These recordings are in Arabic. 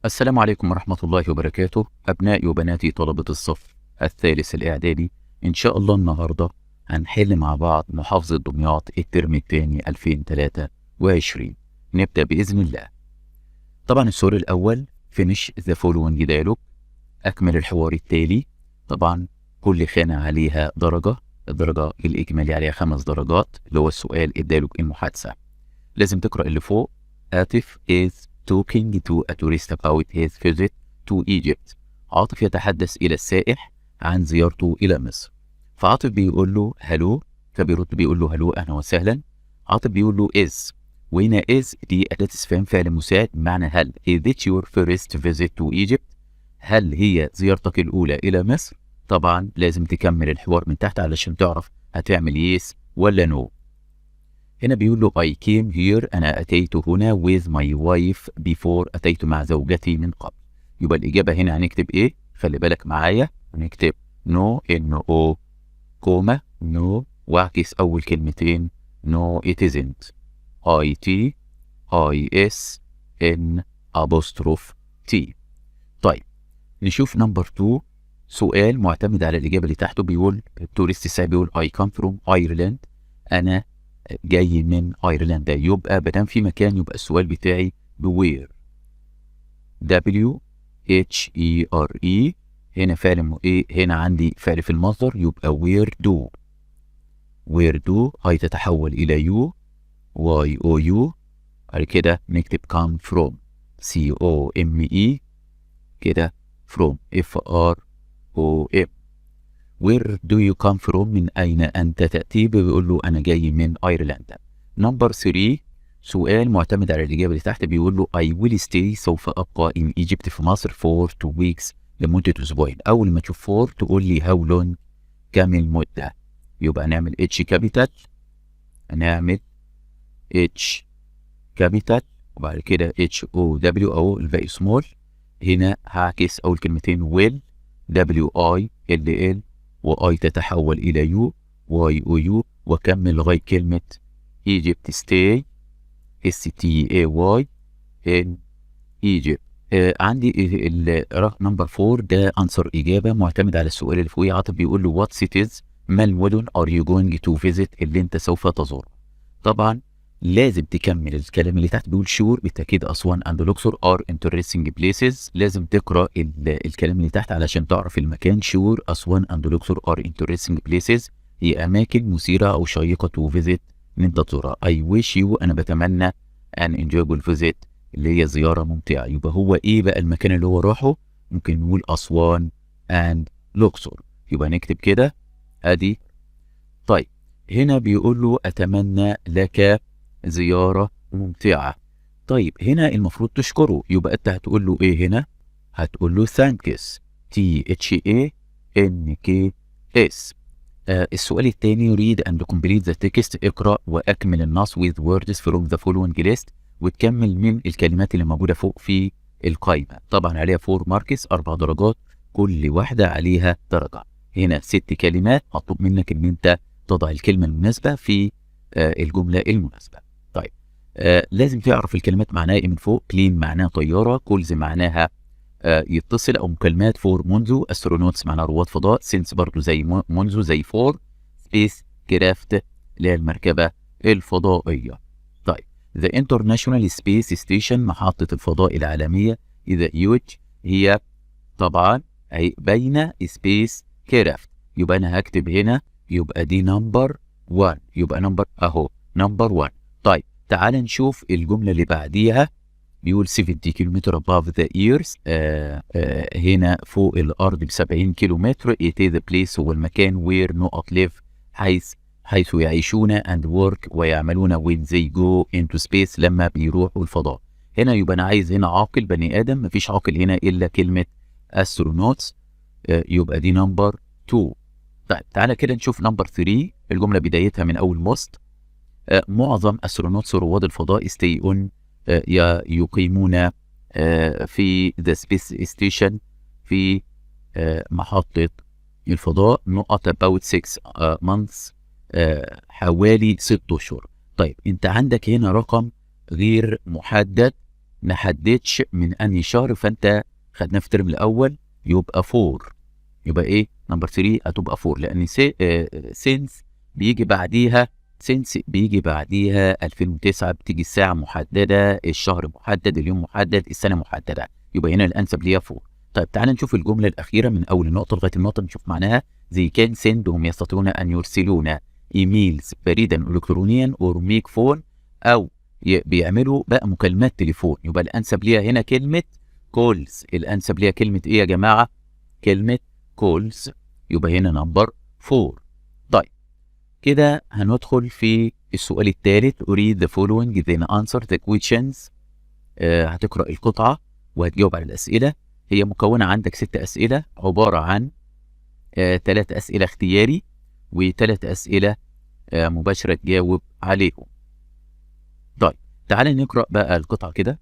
السلام عليكم ورحمة الله وبركاته. أبنائي وبناتي طلبة الصف الثالث الإعدادي، إن شاء الله النهاردة هنحل مع بعض محافظة دمياط الترم الثاني 2023. نبدأ بإذن الله. طبعا السؤال الأول finish the following dialogue، أكمل الحوار التالي. طبعا كل خانة عليها درجة، الدرجة الإجمالي عليها 5 درجات، اللي هو السؤال الديالوج المحادثة. لازم تقرأ اللي فوق. آتف is talking to a tourist about his visit to Egypt. عاطف يتحدث إلى السائح عن زيارته إلى مصر. فعاطف بيقول له هلو، فبيرد بيقول له هلو أهلا وسهلا. عاطف بيقول له is، وهنا is دي أداة استفهام فعل مساعد بمعنى هل. is it your first visit to Egypt؟ هل هي زيارتك الأولى إلى مصر؟ طبعا لازم تكمل الحوار من تحت علشان تعرف هتعمل yes ولا no. هنا بيقول له I came here، أنا أتيت هنا with my wife before، أتيت مع زوجتي من قبل. يبقى الإجابة هنا هنكتب إيه؟ خلي بالك معايا، هنكتب no no كوما no، واعكس أول كلمتين no it isn't it is n apostrophe t. طيب نشوف نمبر 2. سؤال معتمد على الإجابة اللي تحته. بيقول التورست السائح بيقول I come from Ireland، أنا جاي من ايرلندا. يبقى بدام في مكان يبقى السؤال بتاعي بوير، WHERE. هنا فعل ايه؟ هنا عندي فعل في المصدر، يبقى وير دو هيتتحول الى يو YOU. بعد كده نكتب come from COME كده from FROM. Where do you come from؟ من أين أنت تأتي؟ بيقول له أنا جاي من أيرلندا. نمبر 3 سؤال معتمد على الإجابة اللي تحت. بيقول له I will stay، سوف أبقى in Egypt في مصر for 2 weeks، لمدة أسبوعين. أول ما تشوف for تقول لي how long، كم المدة. يبقى نعمل H capital، نعمل H capital وبعد كده HOW أو الباقي small. هنا هعكس أول كلمتين will WILL وآي تتحول إلى يو YOU، وكمل لغاية كلمة Egypt stay STAY in Egypt. عندي نمبر 4 ده أنسر إجابة معتمد على السؤال اللي فوقيه. عاطف بيقول له what cities، ما المدن are you going to visit اللي أنت سوف تزور. طبعا لازم تكمل الكلام اللي تحت. بيقول شور، بالتأكيد أسوان and الأقصر are interesting places. لازم تقرأ الكلام اللي تحت علشان تعرف المكان. شور، أسوان and الأقصر are interesting places، هي أماكن مثيرة أو شيقة to visit إن أنت تزورها. I wish you، أنا بتمنى an enjoyable visit اللي هي زيارة ممتعة. يبقى هو إيه بقى المكان اللي هو راحه؟ ممكن نقول أسوان and الأقصر. يبقى نكتب كده أدي. طيب هنا بيقول له أتمنى لك زيارة ممتعة. طيب هنا المفروض تشكره، يبقى انت هتقول له ايه هنا؟ هتقول له thanks THANKS. السؤال الثاني read and complete the text، اقرأ وأكمل النص with words from the following list، وتكمل من الكلمات اللي موجودة فوق في القائمة. طبعا عليها 4 ماركس 4 درجات، كل واحدة عليها درجة. هنا 6 كلمات، مطلوب منك ان انت تضع الكلمة المناسبة في الجملة المناسبة. طيب لازم تعرف الكلمات معناها ايه من فوق. كلين معناها طيارة، كولز معناها يتصل او مكالمات، فور منذ، استرونوتس معناها رواد فضاء، سينس برضو زي منذ زي فور، سبيس كرافت اللي هي المركبة الفضائية. طيب ذا انترناشونال سبيس ستيشن، محطة الفضاء العالمية. إذا يوج هي طبعا بين سبيس كرافت، يبقى أنا هكتب هنا، يبقى دي نمبر 1، يبقى نمبر أهو نمبر 1. طيب تعال نشوف الجملة اللي بعديها. بيقول 70 كيلومتر above the earth، هنا فوق الأرض ب70 كيلومتر. it is the place، هو المكان where نقط live، حيث يعيشون and work ويعملون when they go into space، لما بيروحوا الفضاء. هنا يبقى أنا عايز هنا عاقل بني آدم، مفيش عاقل هنا إلا كلمة astronauts، يبقى دي نمبر 2. طيب تعالى كده نشوف نمبر 3. الجملة بدايتها من أول مست. معظم astronauts رواد الفضاء stay on، يقيمون في the space station، في محطة الفضاء، نقط about 6 months، حوالي 6 أشهر. طيب انت عندك هنا رقم غير محدد، محددش من انهي شهر، فانت خدناه في الترم الاول يبقى 4. يبقى ايه نمبر 3 هتبقى 4 لان سينس بيجي بعديها 2009 بتيجي الساعه محدده، الشهر محدد، اليوم محدد، السنه محدده، يبقى هنا الانسب ليها 4. طيب تعال نشوف الجمله الاخيره من اول النقطه لغايه النقطه نشوف معناها. زي كان سند، هم يستطيعون ان يرسلون ايميلز بريدا الكترونيا اور ميك فون، او بيعملوا بقى مكالمات تليفون. يبقى الانسب ليها هنا كلمه كولز. الانسب ليها كلمه ايه يا جماعه؟ كلمه كولز. يبقى هنا نمبر 4. طيب كده هندخل في السؤال الثالث. read the following then answer the questions. هتقرأ القطعة وهتجاوب على الأسئلة. هي مكونة عندك 6 أسئلة، عبارة عن 3 أسئلة اختياري و3 أسئلة مباشرة تجاوب عليهم. طيب تعال نقرأ بقى القطعة كده.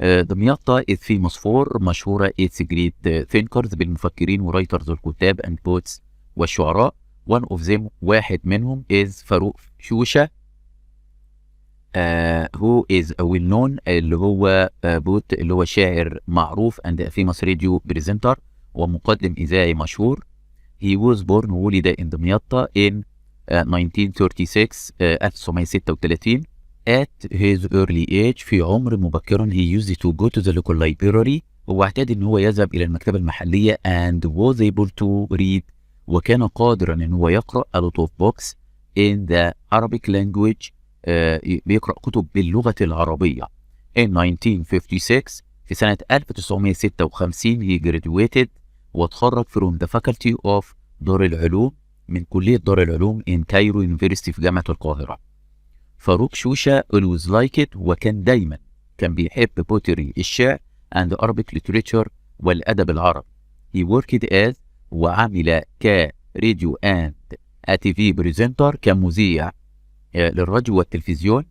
دمياط is famous for، مشهورة its great thinkers، بالمفكرين ورايترز والكتاب and poets والشعراء. one of them، واحد منهم is فاروق شوشة who is a well known، اللي هو بوت اللي هو شاعر معروف and a famous radio presenter، ومقدم إذاعي مشهور. he was born، ولد in دمياط in 1936 1936. at his early age، في عمر مبكرا he used to go to the local library، هو اعتاد ان هو يذهب الى المكتبة المحلية and was able to read، وكان قادرا ان هو يقرأ a lot of books in the Arabic language، بيقرأ كتب باللغة العربية. in 1956، في سنة 1956 he graduated، وتخرج from the faculty of دار العلوم، من كلية دار العلوم in Cairo University، في جامعة القاهرة. فاروق شوشة always like it، وكان دايما بيحب بوتري الشعر and Arabic literature والأدب العربي. he worked as، وعمل كراديو and a TV presenter، كمذيع للراديو والتلفزيون.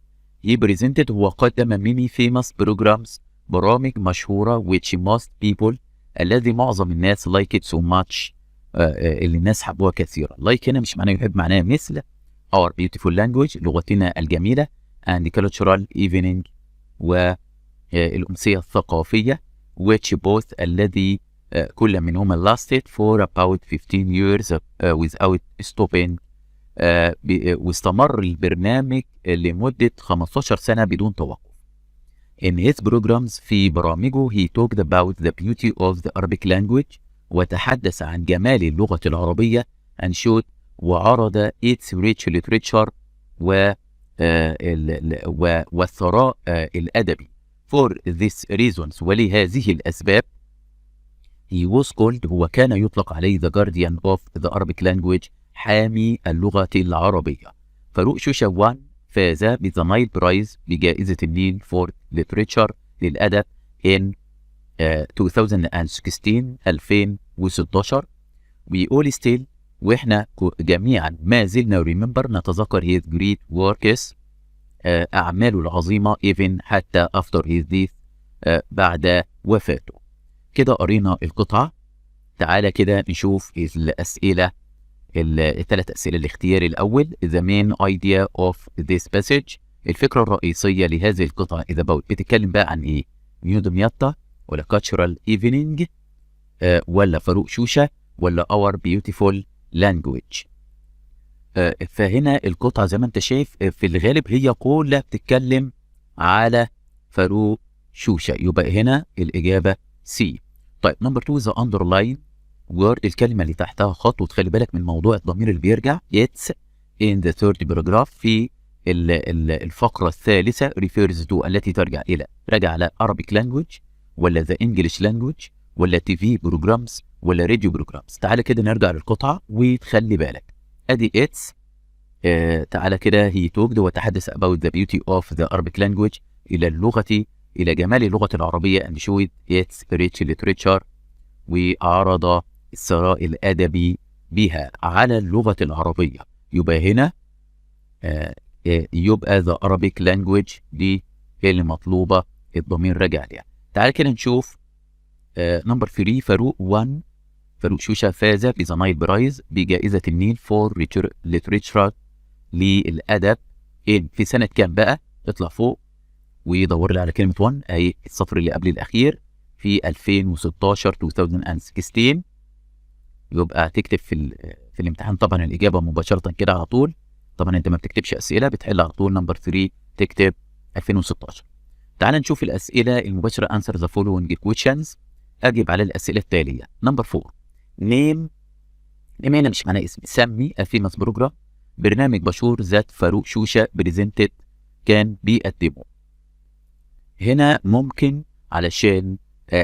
he presented، هو قدم many famous programs، برامج مشهورة which most people، الذي معظم الناس like it so much، اللي الناس حبوها كثيرا. like هنا مش معناه يحب، معناه مثل our beautiful language، لغتنا الجميلة and cultural evening، والأمسية الثقافية which both، الذي كل منهما lasted for about 15 years without stopping، واستمر البرنامج لمدة 15 سنة بدون توقف. in his programs، في برامجه he talked about the beauty of the Arabic language، وتحدث عن جمال اللغة العربية and showed، وعرض its rich literature، والثراء الأدبي. for these reasons، ولهذه الأسباب he was called، هو كان يطلق عليه the guardian of the Arabic language، حامي اللغة العربية. فاروق شوشة 1 فاز بذا نايل برايز، بجائزة النيل for literature، للأدب in 2016. we all still، واحنا جميعا ما زلنا remember، نتذكر his great works، أعماله العظيمة even، حتى after his death، بعد وفاته. كده قرينا القطعة. تعالى كده نشوف الأسئلة، ال3 أسئلة. الاختياري الأول the main idea of this passage، الفكرة الرئيسية لهذه القطعة إذا بتتكلم بقى عن إيه؟ نيو دمياط، ولا cultural evening، ولا فاروق شوشة، ولا our beautiful language. فهنا القطعة زي ما انت شايف في الغالب هي كلها بتتكلم على فاروق شوشة، يبقى هنا الإجابة C. طيب نمبر 2 the underline word، الكلمة اللي تحتها خط، وتخلي بالك من موضوع الضمير اللي بيرجع. it's in the third paragraph، في الفقرة الثالثة refers to، التي ترجع إلى، راجع على Arabic language، ولا the English language، ولا TV programs، ولا radio programs. تعالى كده نرجع للقطعة وتخلي بالك. ادي it's، تعالى كده he talked، وتحدث about the beauty of the Arabic language، إلى جمال اللغة العربية and showed its rich literature، وعرض الثراء الأدبي بها على اللغة العربية. يبقى هنا يبقى the Arabic language دي اللي مطلوبة، الضمير راجع ليها. تعال كده نشوف نمبر 3 فاروق 1 فاروق شوشة فاز بذا نايل برايز، بجائزة النيل فور ليتريتشر، للأدب، في سنة كام بقى؟ اطلع فوق. ودور لي على كلمة 1 اهي السطر اللي قبل الأخير في 2016 2016. يبقى تكتب في الامتحان طبعا الإجابة مباشرة كده على طول. طبعا أنت ما بتكتبش أسئلة، بتحل على طول نمبر 3 تكتب 2016. تعال نشوف الأسئلة المباشرة answer the following questions. أجب على الأسئلة التالية. نمبر 4 نيم هنا مش معناه اسم، سمي فيمس بروجرام برنامج مشهور ذات فاروق شوشة بريزنتد كان بيقدمه. هنا ممكن علشان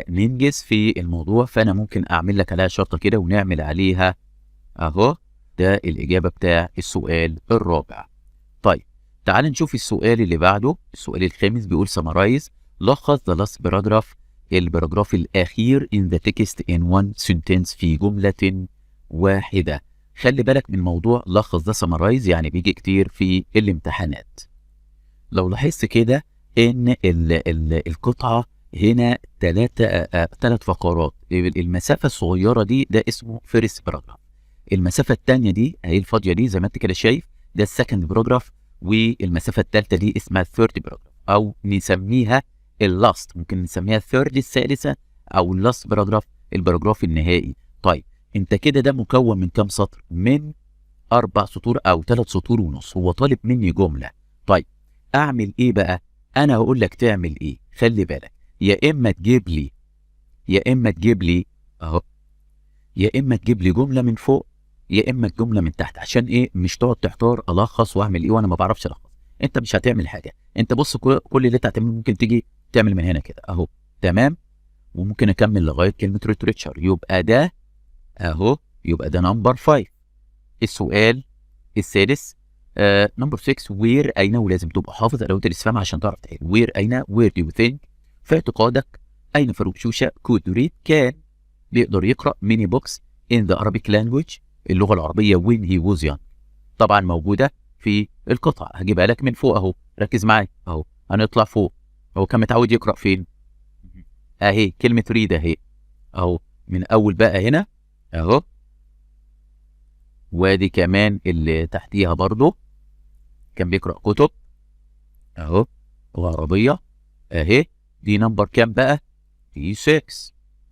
ننجز في الموضوع فأنا ممكن أعمل لك عليها شرطة كده ونعمل عليها أهو. ده الإجابة بتاع السؤال الرابع. طيب تعال نشوف السؤال اللي بعده. السؤال الخامس بيقول summarize لخص the last paragraph الباراجراف الأخير in the text in one sentence في جملة واحدة. خلي بالك من موضوع لخص ده summarize يعني بيجي كتير في الامتحانات. لو لاحظت كده ان القطعة هنا ثلاث فقرات. المسافة الصغيرة دي ده اسمه فيرست باراجراف. المسافة الثانية دي اهي الفاضية دي زي ما انت كده شايف ده السكند باراجراف. والمسافة الثالثة دي اسمها الثيرد باراجراف او نسميها اللاست، ممكن نسميها الثيرد الثالثة او اللاست باراجراف الباراجراف النهائي. طيب انت كده ده مكون من كام سطر؟ من 4 سطور او 3 سطور ونص. هو طالب مني جملة. طيب اعمل ايه بقى؟ انا هقول لك تعمل ايه. خلي بالك يا اما تجيب لي اهو، يا اما تجيب لي جمله من فوق يا اما جمله من تحت. عشان ايه؟ مش تقعد تحتار الخص واعمل ايه وانا ما بعرفش الخص. انت مش هتعمل حاجه. انت بص كل اللي انت هتعمله ممكن تيجي تعمل من هنا كده اهو تمام. وممكن اكمل لغايه كلمه ريتريتشر. يبقى ده اهو، يبقى ده نمبر 5. السؤال السادس نمبر 6 وير أين، ولازم تبقى حافظ أدوات الاستفهام عشان تعرف تحل. وير أين، وير دو يو ثينك، في اعتقادك أين فاروق شوشة كود ريد كان بيقدر يقرأ ميني بوكس إن ذا Arabic لانجويج اللغة العربية وين هي ووز يونج. طبعا موجودة في القطعة. هجيبها لك من فوق أهو، ركز معايا أهو. هنطلع فوق. هو كان متعود يقرأ فين؟ أهي كلمة ريد أهي أهو من أول بقى هنا أهو. وادي كمان اللي تحتيها برضو كان بيقرأ كتب اهو وعربية اهي. دي نمبر كام بقى؟ دي 6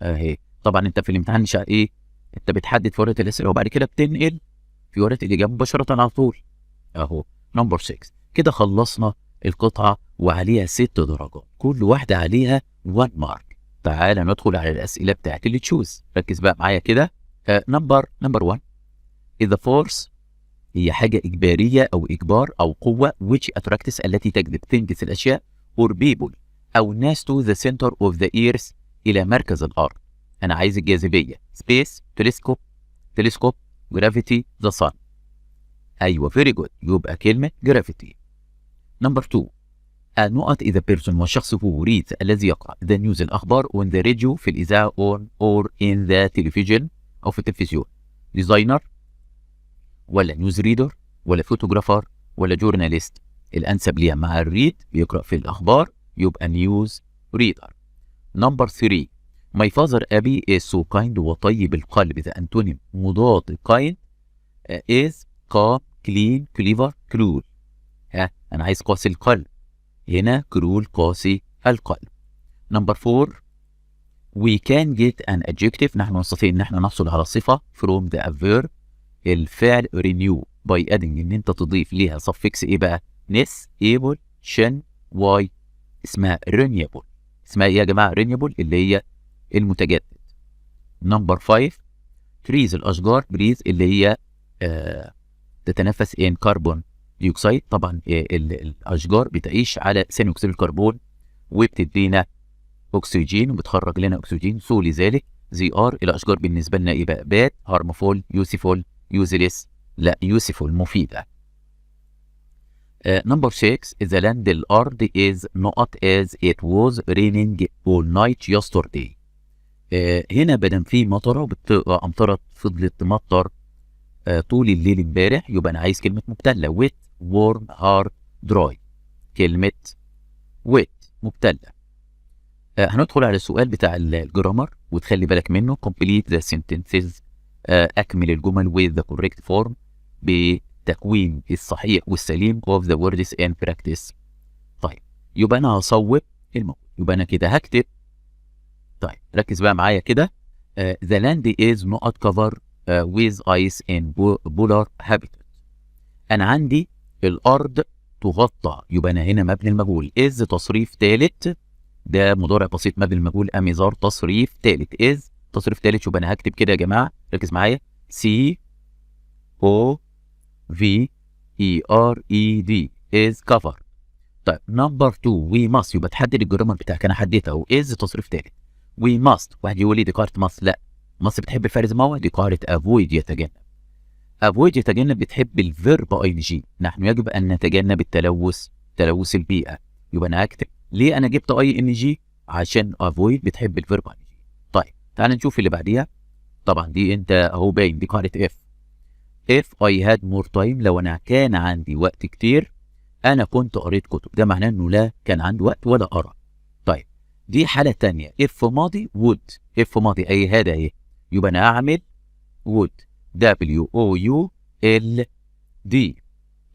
اهي. طبعا انت في الامتحان مش ايه، انت بتحدد في ورقة الاسئلة وبعد كده بتنقل في ورقة الاجابة مباشرة على طول اهو. نمبر 6 كده خلصنا القطعة وعليها 6 درجات، كل واحدة عليها 1 مارك. تعالى ندخل على الاسئلة بتاعت اللي تشوز. ركز بقى معايا كده. نمبر 1 إذا فورس هي حاجة إجبارية أو إجبار أو قوة which attracts التي تجذب things الأشياء or people أو الناس to the center of the earth إلى مركز الأرض. أنا عايز الجاذبية space telescope gravity the sun. أيوة very good. يبقى كلمة gravity. نمبر 2 النقط إذا person والشخص هو reads الذي يقرأ the news الأخبار on the radio في الإذاعة or in the television أو في التلفزيون. designer ولا نيوز ريدر ولا فوتوغرافر ولا جورناليست؟ الانسب ليها مع الريد بيقرا في الاخبار يبقى نيوز ريدر. نمبر 3 ماي فازر ابي از سو كايند وطيب القلب. ذا انتونيم مضاد كايند از كام كلين كليفر كرول. ها انا عايز قاسي القلب، هنا كرول قاسي القلب. نمبر 4 we can get an adjective نحن نستطيع ان احنا نحصل على صفه from the verb الفعل renew by adding ان انت تضيف ليها suffix ايه بقى؟ نس able شن واي. اسمها renewable. اسمها ايه يا جماعه؟ renewable اللي هي المتجدد. نمبر 5 trees الاشجار breathe اللي هي تتنفس in carbon dioxide. طبعا الاشجار بتعيش على ثاني اكسيد الكربون وبتدينا اكسجين وبتخرج لنا اكسجين. سو لذلك زي ار الاشجار بالنسبه لنا ايه بقى؟ باد هارمفول يوسفول يوزلس. لا يوسفول مفيده. نمبر 6 the land الارض is not as it was raining all night yesterday. هنا بدل في مطره وبتبقى امطرت فضلت تمطر طول الليل امبارح يبقى انا عايز كلمه مبتله wet warm hard dry. كلمه wet مبتله. هندخل على السؤال بتاع الجرامر وتخلي بالك منه. complete the sentences أكمل الجمل with the correct form بتكوين الصحيح والسليم of the words and practice. طيب يبقى أنا هصوب الموجود. يبقى أنا كده هكتب. طيب ركز بقى معايا كده. the land is not covered with ice in polar habitat. أنا عندي الأرض تغطى، يبقى أنا هنا مبني المجهول is تصريف ثالث، ده مضارع بسيط مبني المجهول أميزار تصريف ثالث is تصريف ثالث. يبقى أنا هكتب كده يا جماعة، ركز معايا C O V E R E D is covered. طيب نمبر 2 we must، يبقى تحدد الجرامر بتاعك، أنا حددته أهو is تصريف ثالث. we must، واحد يقول لي دي قاعدة must، لا must بتحب الفعل زي ما هو، دي قاعدة avoid يتجنب. avoid يتجنب بتحب الفيرب ing، نحن يجب أن نتجنب تلوث البيئة. يبقى أنا هكتب ليه أنا جبت ing عشان avoid بتحب الفيرب ing. طيب تعال نشوف اللي بعديها. طبعا دي أنت أهو باين، دي قاعدة if I had more time، لو أنا كان عندي وقت كتير أنا كنت قريت كتب، ده معناه إنه لا كان عندي وقت ولا أرى. طيب دي حالة تانية if ماضي would، if ماضي أي هذا إيه، يبقى أنا أعمل would WOULD.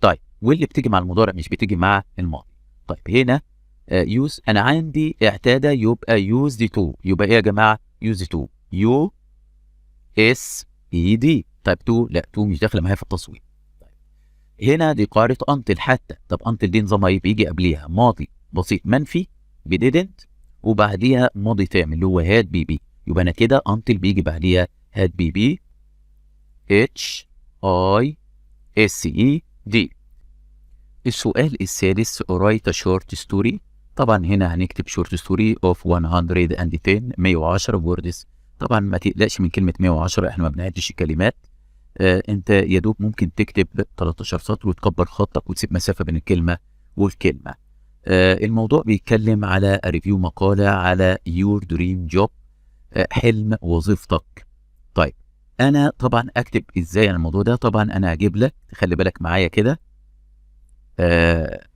طيب واللي بتيجي مع المضارع مش بتيجي مع الماضي. طيب هنا use أنا عندي اعتاد يبقى used to، يبقى إيه يا جماعة used to USED. طيب to لا، to مش داخلة معايا في التصوير. طيب هنا دي قاعدة until حتى. طب until دي نظامها ايه؟ بيجي قبليها ماضي بسيط منفي ب didn't وبعديها ماضي تام اللي هو had BB. يبقى أنا كده until بيجي بعديها had BB HISED. السؤال السادس write a short story. طبعا هنا هنكتب short story of 110 words. طبعا ما تقلقش من كلمة 110، احنا ما بنعدش الكلمات. انت يا دوب ممكن تكتب 13 سطر وتكبر خطك وتسيب مسافة بين الكلمة والكلمة. الموضوع بيتكلم على ريفيو مقالة على your dream job، حلم وظيفتك. طيب انا طبعا اكتب ازاي عن الموضوع ده؟ طبعا انا هجيب لك، خلي بالك معايا كده.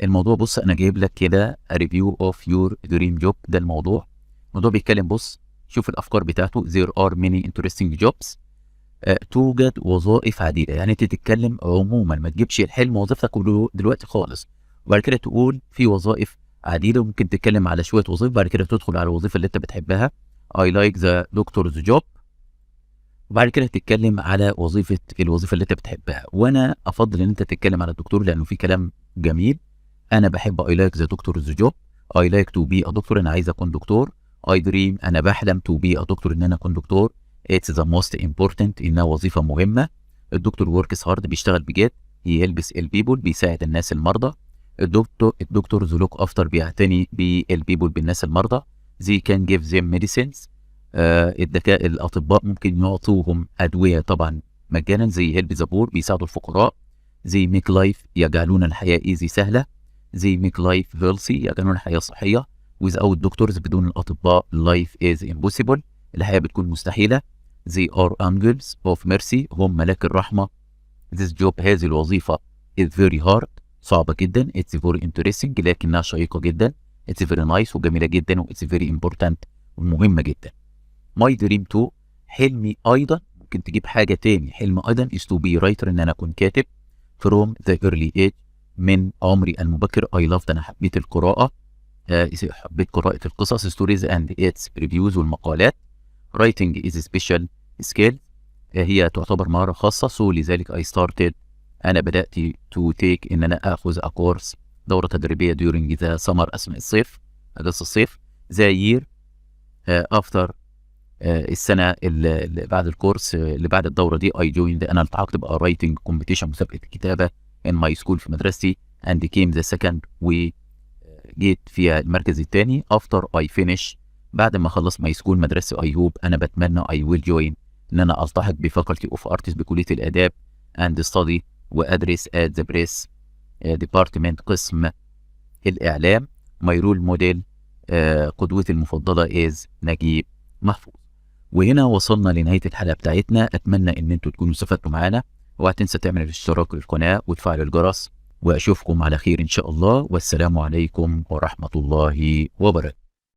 الموضوع بص انا جايب لك كده ريفيو اوف يور دريم جوب، ده الموضوع بيتكلم. بص شوف الافكار بتاعته. there are many interesting jobs، توجد وظائف عديده، يعني انت تتكلم عموما ما تجيبش الحلم وظيفتك دلوقتي خالص، وبعد كده تقول في وظائف عديده، وممكن تتكلم على شويه وظائف بعد كده تدخل على الوظيفه اللي انت بتحبها. I like the doctor's job، وبعد كده تتكلم على الوظيفه اللي انت بتحبها. وانا افضل ان انت تتكلم على الدكتور لانه في كلام جميل. انا بحب I like the doctor's job، I like to be a doctor، انا عايز اكون دكتور. I dream انا بحلم to be a doctor ان انا اكون دكتور. It's the most important انها وظيفه مهمه. الدكتور works hard بيشتغل بجد. He helps people بيساعد الناس المرضى. الدكتور look after بيعتني بالبيبول بالناس المرضى. They can give them medicines، الأطباء ممكن يعطوهم أدوية طبعا مجانا. زي هيلب ذا بور بيساعدوا الفقراء. زي ميك لايف يجعلون الحياة ايزي سهلة. زي ميك لايف هيلثي يجعلون الحياة صحية. without دكتورز بدون الأطباء لايف از امبوسيبل الحياة بتكون مستحيلة. زي ار انجلز اوف ميرسي هم ملاك الرحمة. this job هذه الوظيفة is very hard صعبة جدا. it's very interesting لكنها شيقة جدا. it's very nice وجميلة جدا. و it's very important ومهمة جدا. My dream too حلمي أيضا، ممكن تجيب حاجة تاني. حلمي أيضا is to be writer إن أنا أكون كاتب. from the early age من عمري المبكر. I loved أنا حبيت القراءة، حبيت قراءة القصص stories and its reviews والمقالات. writing is a special skill هي تعتبر مهارة خاصة. so لذلك I started أنا بدأت to take إن أنا أخذ a course دورة تدريبية during the summer أثناء الصيف، أجازة الصيف. the year after السنة اللي بعد الكورس اللي بعد الدورة دي I joined أنا التحقت بقى writing competition مسابقة الكتابة in my school في مدرستي and came the second وجيت في المركز الثاني. after I finish بعد ما خلص my school مدرسة I hope أنا بتمنى I will join إن أنا ألتحق بفاكولتي أوف أرتس بكلية الآداب and study وأدرس at the press department قسم الإعلام. my role model قدوتي المفضلة is نجيب محفوظ. وهنا وصلنا لنهاية الحلقة بتاعتنا. أتمنى إن انتوا تكونوا استفدتوا معانا، ولا تنسى تعمل الاشتراك للقناة وتفعل الجرس، وأشوفكم على خير إن شاء الله. والسلام عليكم ورحمة الله وبركاته.